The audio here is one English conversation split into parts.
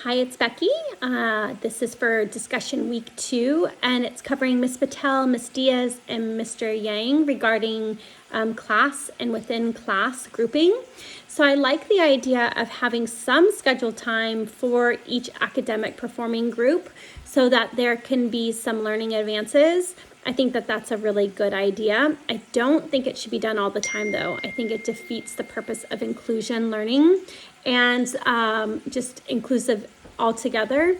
Hi, it's Becky. This is for discussion week 2, and it's covering Ms. Patel, Ms. Diaz, and Mr. Yang regarding class and within class grouping. So I like the idea of having some scheduled time for each academic performing group so that there can be some learning advances. I think that that's a really good idea. I don't think it should be done all the time, though. I think it defeats the purpose of inclusion learning and just inclusive altogether.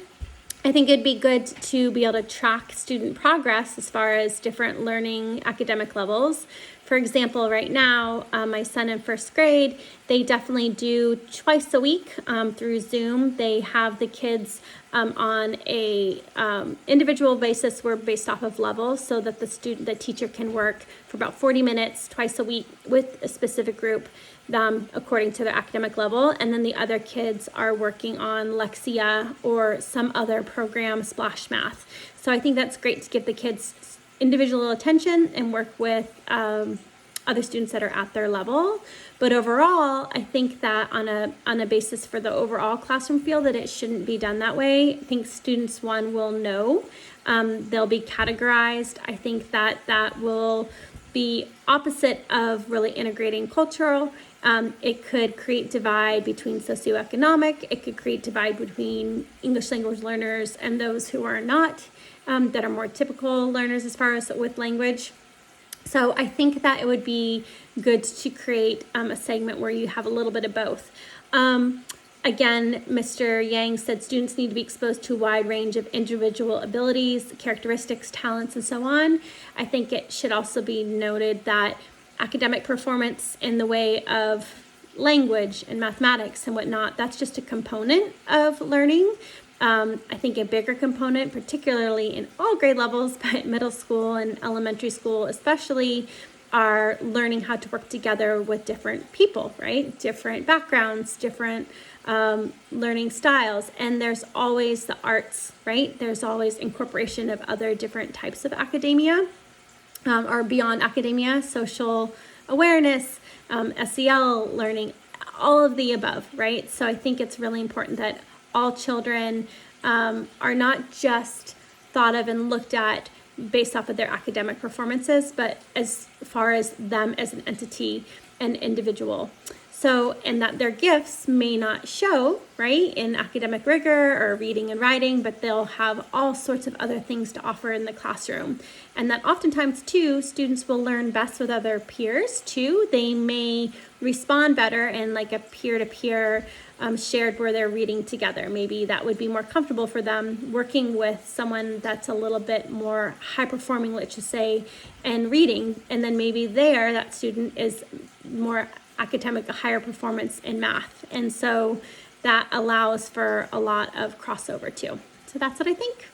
I think it'd be good to be able to track student progress as far as different learning academic levels. For example, right now, my son in first grade, they definitely do twice a week through Zoom. They have the kids on a individual basis. We're based off of levels so that the teacher can work for about 40 minutes twice a week with a specific group according to their academic level. And then the other kids are working on Lexia or some other program, Splash Math. So I think that's great to give the kids individual attention and work with other students that are at their level. But overall, I think that on a basis for the overall classroom feel that it shouldn't be done that way. I think students, one, will know. They'll be categorized. I think that will be opposite of really integrating cultural. It could create divide between socioeconomic. It could create divide between English language learners and those who are not, that are more typical learners as far as with language. So I think that it would be good to create a segment where you have a little bit of both. Again, Mr. Yang said students need to be exposed to a wide range of individual abilities, characteristics, talents, and so on. I think it should also be noted that academic performance in the way of language and mathematics and whatnot, that's just a component of learning. I think a bigger component, particularly in all grade levels, but middle school and elementary school especially, are learning how to work together with different people, right? Different backgrounds, different learning styles. And there's always the arts, right? There's always incorporation of other different types of academia or beyond academia, social awareness, SEL learning, all of the above, right? So I think it's really important that all children are not just thought of and looked at based off of their academic performances, but as far as them as an entity and individual. So, and that their gifts may not show, right, in academic rigor or reading and writing, but they'll have all sorts of other things to offer in the classroom. And that oftentimes, too, students will learn best with other peers, too. They may respond better in like a peer-to-peer shared where they're reading together. Maybe that would be more comfortable for them working with someone that's a little bit more high-performing, let's just say, and reading. And then maybe that student is more academic, a higher performance in math. And so that allows for a lot of crossover too. So that's what I think.